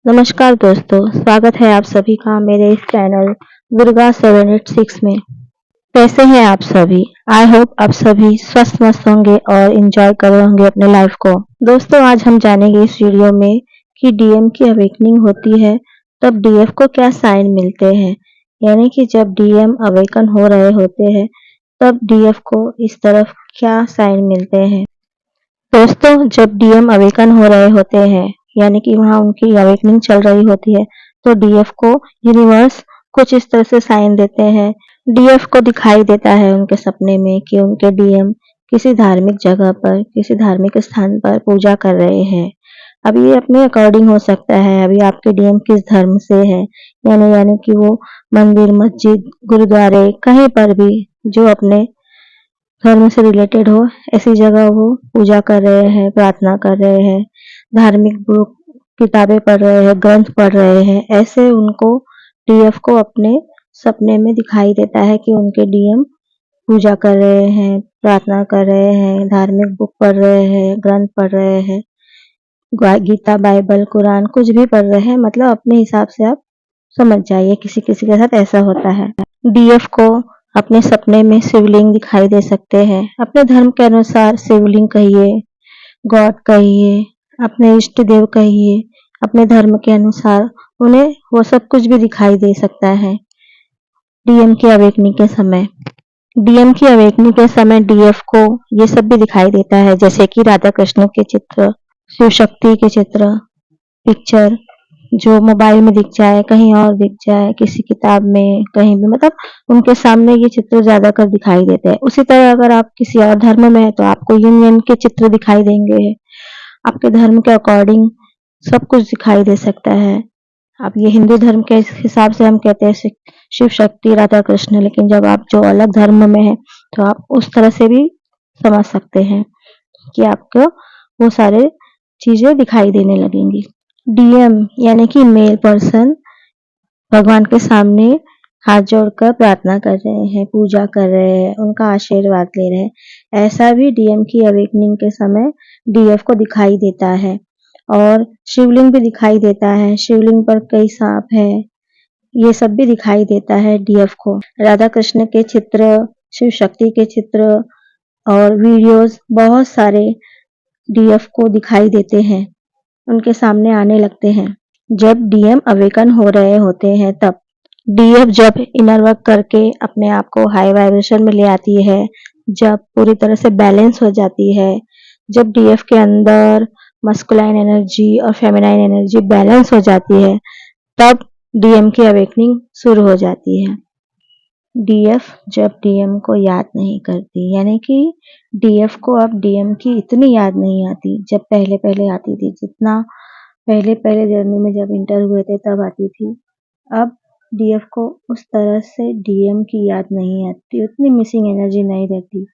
नमस्कार दोस्तों, स्वागत है आप सभी का मेरे इस चैनल दुर्गा 786 में। कैसे हैं आप सभी? आई होप आप सभी स्वस्थ मस्त होंगे और एंजॉय कर रहे होंगे अपने लाइफ को। दोस्तों, आज हम जानेंगे इस वीडियो में कि डीएम की अवेकनिंग होती है तब डीएफ को क्या साइन मिलते हैं। यानी कि जब डीएम अवेकन हो रहे होते हैं तब डीएफ को इस तरफ क्या साइन मिलते हैं। दोस्तों, जब डीएम अवेकन हो रहे होते हैं यानी कि वहां उनकी अवेकनिंग चल रही होती है तो डीएफ को यूनिवर्स कुछ इस तरह से साइन देते हैं। डीएफ को दिखाई देता है उनके सपने में कि उनके डीएम किसी धार्मिक जगह पर, किसी धार्मिक स्थान पर पूजा कर रहे हैं। अब ये अपने अकॉर्डिंग हो सकता है, अभी आपके डीएम किस धर्म से है, यानी कि वो मंदिर, मस्जिद, गुरुद्वारे कहीं पर भी जो अपने धर्म से रिलेटेड हो, ऐसी जगह वो पूजा कर रहे हैं, प्रार्थना कर रहे हैं, धार्मिक बुक किताबें पढ़ रहे हैं, ग्रंथ पढ़ रहे हैं। ऐसे उनको डीएफ को अपने सपने में दिखाई देता है कि उनके डीएम पूजा कर रहे हैं, प्रार्थना कर रहे हैं, धार्मिक बुक पढ़ रहे हैं, ग्रंथ पढ़ रहे हैं, गीता, बाइबल, कुरान कुछ भी पढ़ रहे हैं। मतलब अपने हिसाब से आप समझ जाइए, किसी किसी के साथ ऐसा होता है। डीएफ को अपने सपने में शिवलिंग दिखाई दे सकते हैं। अपने धर्म के अनुसार शिवलिंग कहिए, गॉड कहिए, अपने इष्ट देव कहिए, अपने धर्म के अनुसार उन्हें वो सब कुछ भी दिखाई दे सकता है डीएम की अवेकनिंग के समय। डीएम की अवेकनिंग के समय डीएफ को ये सब भी दिखाई देता है, जैसे कि राधा कृष्ण के चित्र, शिव शक्ति के चित्र, पिक्चर जो मोबाइल में दिख जाए, कहीं और दिख जाए, किसी किताब में, कहीं भी, मतलब उनके सामने ये चित्र ज्यादातर दिखाई देते हैं। उसी तरह अगर आप किसी और धर्म में है तो आपको यूनियन के चित्र दिखाई देंगे। आपके धर्म के अकॉर्डिंग सब कुछ दिखाई दे सकता है। अब ये हिंदू धर्म के हिसाब से हम कहते हैं शिव शक्ति, राधा कृष्ण, लेकिन जब आप जो अलग धर्म में है तो आप उस तरह से भी समझ सकते हैं कि आपको वो सारे चीजें दिखाई देने लगेंगी। डीएम यानी कि मेल पर्सन भगवान के सामने हाथ जोड़कर प्रार्थना कर रहे हैं, पूजा कर रहे हैं, उनका आशीर्वाद ले रहे हैं। ऐसा भी डीएम की अवेकनिंग के समय डीएफ को दिखाई देता है। और शिवलिंग भी दिखाई देता है, शिवलिंग पर कई सांप है, ये सब भी दिखाई देता है डीएफ को। राधा कृष्ण के चित्र, शिव शक्ति के चित्र और वीडियोस बहुत सारे डीएफ को दिखाई देते हैं, उनके सामने आने लगते हैं। जब डीएम अवेकन हो रहे होते हैं तब डीएफ जब इनर वर्क करके अपने आप को हाई वाइब्रेशन में ले आती है, जब पूरी तरह से बैलेंस हो जाती है, जब डीएफ के अंदर मस्कुलाइन एनर्जी और फेमिनाइन एनर्जी बैलेंस हो जाती है, तब डीएम की अवेकनिंग शुरू हो जाती है। डीएफ जब डीएम को याद नहीं करती, यानी कि डीएफ को अब डीएम की इतनी याद नहीं आती जब पहले पहले आती थी, जितना पहले पहले जर्नी में जब इंटर हुए थे तब आती थी। अब डीएफ को उस तरह से डीएम की याद नहीं आती, उतनी मिसिंग एनर्जी नहीं रहती,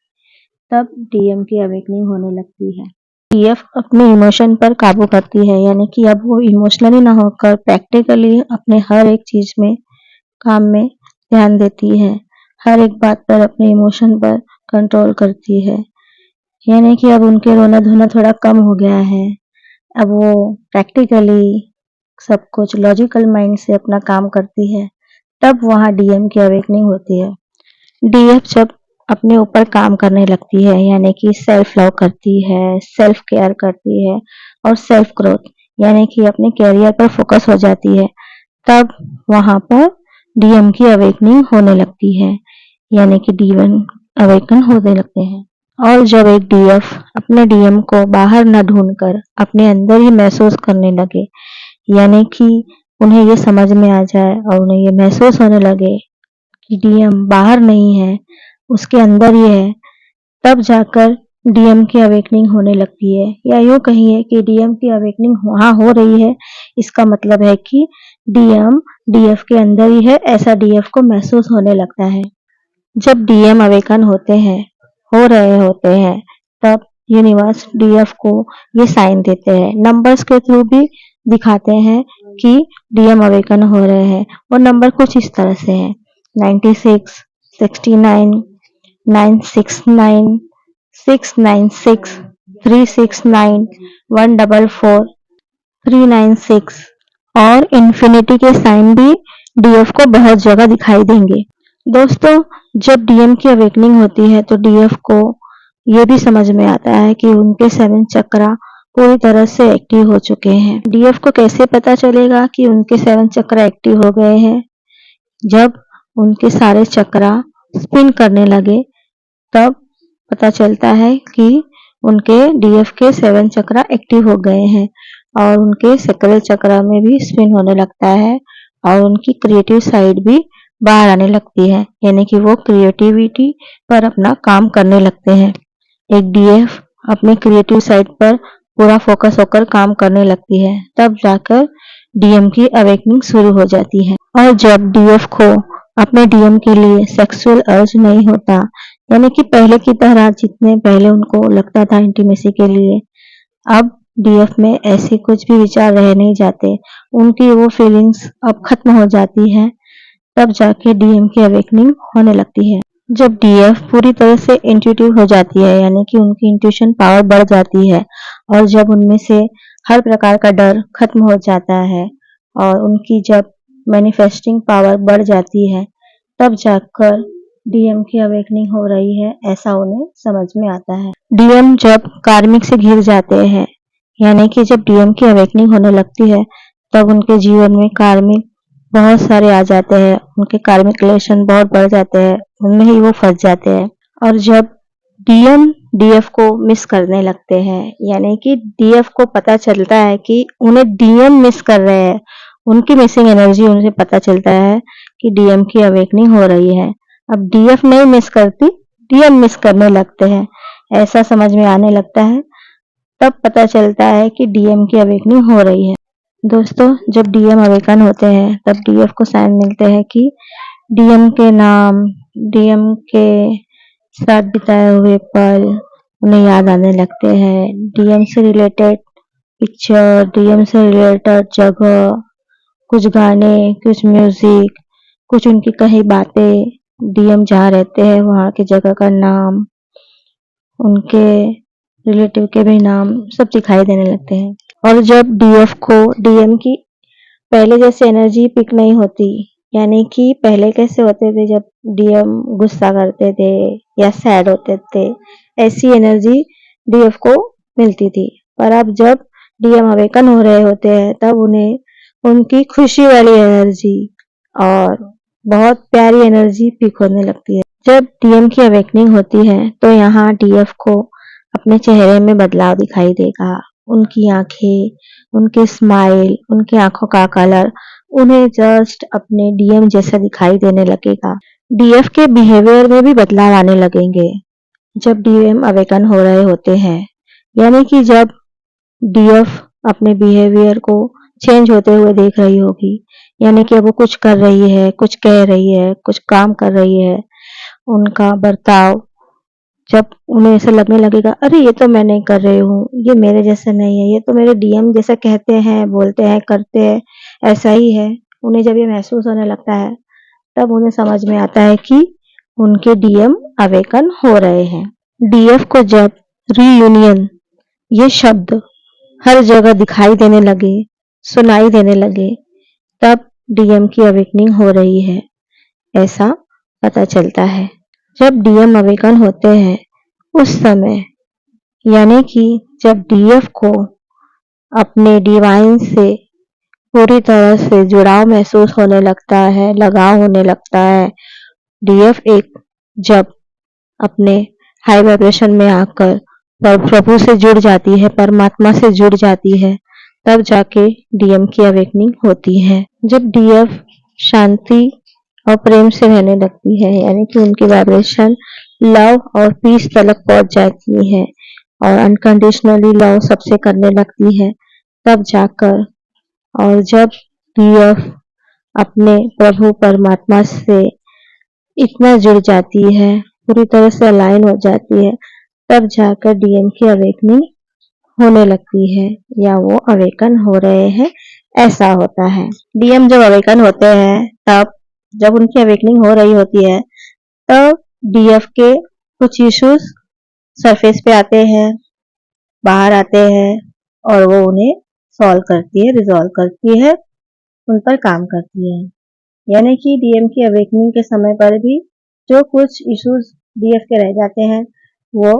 तब डीएम की अवेकनिंग होने लगती है। डीएफ अपने इमोशन पर काबू करती है, यानी कि अब वो इमोशनली ना होकर प्रैक्टिकली अपने हर एक चीज में, काम में ध्यान देती है, हर एक बात पर अपने इमोशन पर कंट्रोल करती है। यानी कि अब उनके रोना धोना थोड़ा कम हो गया है। अब वो प्रैक्टिकली सब कुछ लॉजिकल माइंड से अपना काम करती है, तब वहाँ डीएम की अवेकनिंग होती है। डीएफ जब अपने ऊपर काम करने लगती है, यानी कि सेल्फ लव करती है, सेल्फ केयर करती है और सेल्फ ग्रोथ, यानी कि अपने कैरियर पर फोकस हो जाती है, तब वहां पर डीएम की अवेकनिंग होने लगती है, यानी कि डीएम अवेकन होने लगते हैं। और जब एक डीएफ अपने डीएम को बाहर न ढूंढकर अपने अंदर ही महसूस करने लगे, यानी कि उन्हें ये समझ में आ जाए और उन्हें ये महसूस होने लगे कि डीएम बाहर नहीं है, उसके अंदर ही है, तब जाकर डीएम की अवेकनिंग होने लगती है। या यूं कहिए कि डीएम की अवेकनिंग वहां हो रही है, इसका मतलब है कि डीएम डीएफ के अंदर ही है, ऐसा डीएफ को महसूस होने लगता है। जब डीएम अवेकन होते हैं, हो रहे होते हैं, तब यूनिवर्स डीएफ को ये साइन देते हैं, नंबर्स के थ्रू भी दिखाते हैं कि डीएम अवेकन हो रहे हैं। वो नंबर कुछ इस तरह से हैं: 96, 69, 969, 696, 369, 144, 396 और इन्फिनिटी के साइन भी डीएफ को बहुत जगह दिखाई देंगे। दोस्तों, जब डीएम की अवेकनिंग होती है तो डीएफ को ये भी समझ में आता है कि उनके 7 चक्रा पूरी तरह से एक्टिव हो चुके हैं। डीएफ को कैसे पता चलेगा कि उनके 7 चक्रा एक्टिव हो गए हैं? जब उनके सारे चक्रा स्पिन करने लगे तब पता चलता है कि उनके डीएफ के 7 चक्रा एक्टिव हो गए हैं और उनके सैक्रल चक्रा में भी स्पिन होने लगता है और उनकी क्रिएटिव साइड भी बाहर आने लगती है, यानी कि वो क्रिएटिविटी पर अपना काम करने लगते हैं। एक डीएफ अपने क्रिएटिव साइड पर पूरा फोकस होकर काम करने लगती है, तब जाकर डीएम की अवेकनिंग शुरू हो जाती है। और जब डीएफ को अपने डीएम के लिए सेक्सुअल अर्ज नहीं होता, यानी कि पहले की तरह जितने पहले उनको लगता था इंटीमेसी के लिए, अब डीएफ में ऐसे कुछ भी विचार रह नहीं जाते, उनकी वो फीलिंग्स अब खत्म हो जाती है, तब जाके डीएम की अवेकनिंग होने लगती है। जब डीएफ पूरी तरह से इंट्यूटिव हो जाती है, यानी कि उनकी इंट्यूशन पावर बढ़ जाती है और जब उनमें से हर प्रकार का डर खत्म हो जाता है और उनकी जब मैनिफेस्टिंग पावर बढ़ जाती है, तब जाकर डीएम की अवेकनिंग हो रही है ऐसा उन्हें समझ में आता है। डीएम जब कार्मिक से घिर जाते हैं, यानी कि जब डीएम की अवेकनिंग होने लगती है, तब उनके जीवन में कार्मिक बहुत सारे आ जाते हैं, उनके कार्मिक रिलेशन बहुत बढ़ जाते हैं, उनमें ही वो फंस जाते हैं। और जब डीएम डीएफ को मिस करने लगते हैं, यानी कि डीएफ को पता चलता है कि उन्हें डीएम मिस कर रहे हैं, उनकी मिसिंग एनर्जी उन्हें पता चलता है कि डीएम की अवेकनिंग हो रही है। अब डीएफ नहीं मिस करती, डीएम मिस करने लगते हैं, ऐसा समझ में आने लगता है, तब पता चलता है कि डीएम की अवेकनिंग हो रही है। दोस्तों, जब डीएम अवेकन होते हैं तब डीएफ को साइन मिलते हैं कि डीएम के नाम, डीएम के साथ बिताए हुए पल उन्हें याद आने लगते हैं। डीएम से रिलेटेड पिक्चर, डीएम से रिलेटेड जगह, कुछ गाने, कुछ म्यूजिक, कुछ उनकी कही बातें, डीएम जहाँ रहते हैं वहाँ की जगह का नाम, उनके रिलेटिव के भी नाम सब दिखाई देने लगते हैं। और जब डीएफ को डीएम की पहले जैसे एनर्जी पिक नहीं होती, यानी कि पहले कैसे होते थे जब डीएम गुस्सा करते थे या सैड होते थे, ऐसी एनर्जी डीएफ को मिलती थी। पर अब जब डीएम अवेकन हो रहे होते हैं तब उन्हें उनकी खुशी वाली एनर्जी और बहुत प्यारी एनर्जी पिक होने लगती है। जब डीएम की अवेकनिंग होती है तो यहाँ डीएफ को अपने चेहरे में बदलाव दिखाई देगा। उनकी आंखें, उनकी स्माइल, उनकी आंखों का कलर उन्हें जस्ट अपने डीएम जैसा दिखाई देने लगेगा। डीएफ के बिहेवियर में भी बदलाव आने लगेंगे जब डीएम अवेकन हो रहे होते हैं, यानी कि जब डीएफ अपने बिहेवियर को चेंज होते हुए देख रही होगी, यानी कि अब वो कुछ कर रही है, कुछ कह रही है, कुछ काम कर रही है, उनका बर्ताव जब उन्हें ऐसा लगने लगेगा, अरे ये तो मैं नहीं कर रही हूँ, ये मेरे जैसा नहीं है, ये तो मेरे डीएम जैसा कहते हैं, बोलते हैं, करते हैं, ऐसा ही है। उन्हें जब ये महसूस होने लगता है तब उन्हें समझ में आता है कि उनके डीएम अवेकन हो रहे हैं। डीएफ को जब रीयूनियन ये शब्द हर जगह दिखाई देने लगे, सुनाई देने लगे, तब डीएम की अवेकनिंग हो रही है ऐसा पता चलता है। जब डीएम अवेकन होते हैं उस समय, यानी कि जब डीएफ को अपने डिवाइन से पूरी तरह से जुड़ाव महसूस होने लगता है, लगाव होने लगता है, डीएफ एक जब अपने हाई वाइब्रेशन में आकर प्रभु से जुड़ जाती है, परमात्मा से जुड़ जाती है, तब जाके डीएम की अवेकनिंग होती है। जब डीएफ शांति और प्रेम से रहने लगती है, यानी कि उनकी वाइब्रेशन लव और पीस तलक पहुंच जाती है और अनकंडीशनली लव सबसे करने लगती है, तब जाकर और जब डीएफ अपने प्रभु परमात्मा से इतना जुड़ जाती है, पूरी तरह से अलाइन हो जाती है, तब जाकर डीएम की अवेकनिंग होने लगती है या वो अवेकन हो रहे हैं ऐसा होता है। डीएम जब अवेकन होते हैं तब जब उनकी अवेकनिंग हो रही होती है तब डीएफ के कुछ इश्यूज सरफेस पे आते हैं, बाहर आते हैं और वो उन्हें सॉल्व करती है, रिजॉल्व करती है उन पर काम करती है। यानी कि डीएम की अवेकनिंग के समय पर भी जो कुछ इश्यूज डीएफ के रह जाते हैं वो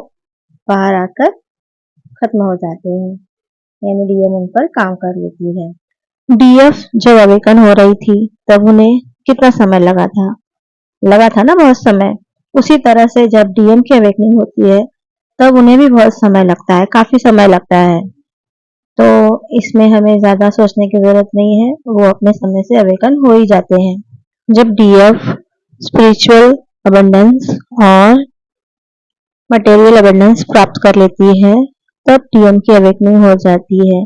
बाहर आकर खत्म हो जाते हैं, यानी डीएम उन पर काम कर लेती है। डीएफ जब अवेकन हो रही थी तब उन्हें कितना समय लगा था ना बहुत समय। उसी तरह से जब डीएम की अवेकनिंग होती है तब उन्हें भी बहुत समय लगता है, काफी समय लगता है। तो इसमें हमें ज्यादा सोचने की जरूरत नहीं है, वो अपने समय से अवेकन हो ही जाते हैं। जब डीएफ स्पिरिचुअल अबंडेंस और मटेरियल अबंडेंस प्राप्त कर लेती है तब डीएम की अवेकनिंग हो जाती है।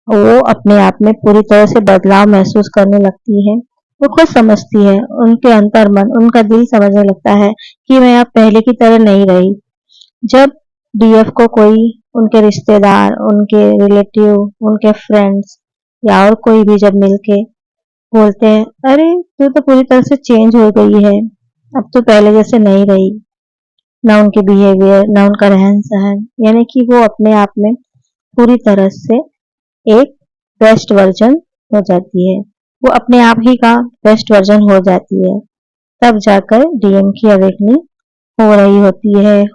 वो अपने आप में पूरी तरह से बदलाव महसूस करने लगती है। वो खुद समझती है, उनके अंतर्मन, उनका दिल समझने लगता है कि मैं अब पहले की तरह नहीं रही। जब डीएफ को कोई उनके रिश्तेदार, उनके रिलेटिव, उनके फ्रेंड्स या और कोई भी जब मिलके बोलते हैं, अरे तू तो पूरी तरह से चेंज हो गई है, अब तो पहले जैसे नहीं रही, ना उनके बिहेवियर, ना उनका रहन सहन, यानी कि वो अपने आप में पूरी तरह से एक बेस्ट वर्जन हो जाती है। वो अपने आप ही का बेस्ट वर्जन हो जाती है। तब जाकर डीएम की अवेकनिंग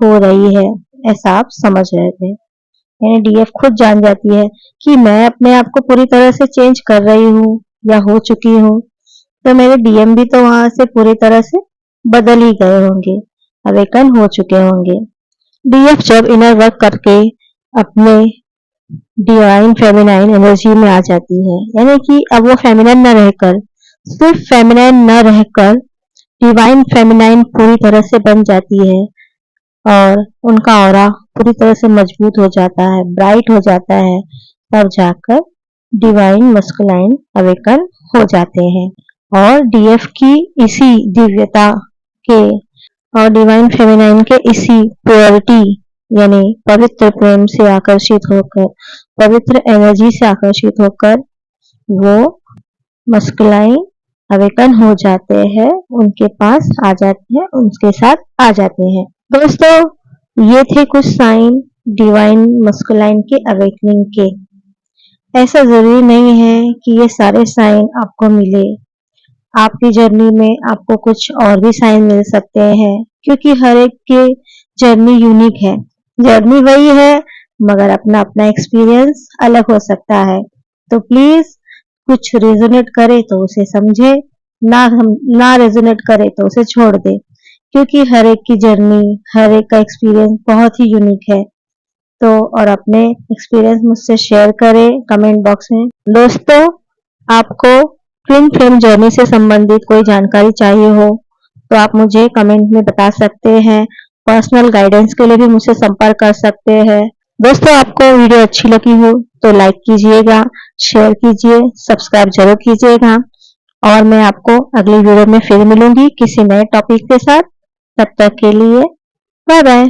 हो रही है, ऐसा आप समझ रहे थे। यानी डीएफ खुद जान जाती है कि मैं अपने आप को पूरी तरह से चेंज कर रही हूँ या हो चुकी हूँ, तो मेरे डीएम भी तो वहां से पूरी तरह से बदल ही गए होंगे, अवेकन हो चुके होंगे। डीएफ जब इनर वर्क करके अपने डिवाइन फेमिनाइन एनर्जी में आ जाती है, यानी कि अब वो फेमिनाइन न रहकर, सिर्फ फेमिनाइन न रहकर डिवाइन फेमिनाइन पूरी तरह से बन जाती है और उनका ऑरा पूरी तरह से मजबूत हो जाता है, ब्राइट हो जाता है। तब जाकर डिवाइन मस्कुलाइन अवेकन हो जाते हैं और डीएफ की इसी दिव्यता के और डिवाइन फेमिनाइन के इसी प्योरिटी यानी पवित्र प्रेम से आकर्षित होकर, पवित्र एनर्जी से आकर्षित होकर वो मस्कुलाइन अवेकन हो जाते हैं, उनके पास आ जाते हैं, उनके साथ आ जाते हैं। दोस्तों, ये थे कुछ साइन डिवाइन मस्कुलाइन के अवेकनिंग के। ऐसा जरूरी नहीं है कि ये सारे साइन आपको मिले। आपकी जर्नी में आपको कुछ और भी साइन मिल सकते हैं, क्योंकि हर एक के जर्नी यूनिक है। जर्नी वही है मगर अपना अपना एक्सपीरियंस अलग हो सकता है। तो प्लीज कुछ रेजोनेट करे तो उसे समझे, ना रेजोनेट करे तो उसे छोड़ दे, क्योंकि हर एक की जर्नी, हर एक का एक्सपीरियंस बहुत ही यूनिक है। तो और अपने एक्सपीरियंस मुझसे शेयर करें कमेंट बॉक्स में। दोस्तों, आपको ट्विन फ्लेम जर्नी से संबंधित कोई जानकारी चाहिए हो तो आप मुझे कमेंट में बता सकते हैं। पर्सनल गाइडेंस के लिए भी मुझसे संपर्क कर सकते हैं। दोस्तों, आपको वीडियो अच्छी लगी हो तो लाइक कीजिएगा, शेयर कीजिए, सब्सक्राइब जरूर कीजिएगा और मैं आपको अगली वीडियो में फिर मिलूंगी किसी नए टॉपिक के साथ। तब तक के लिए बाय बाय।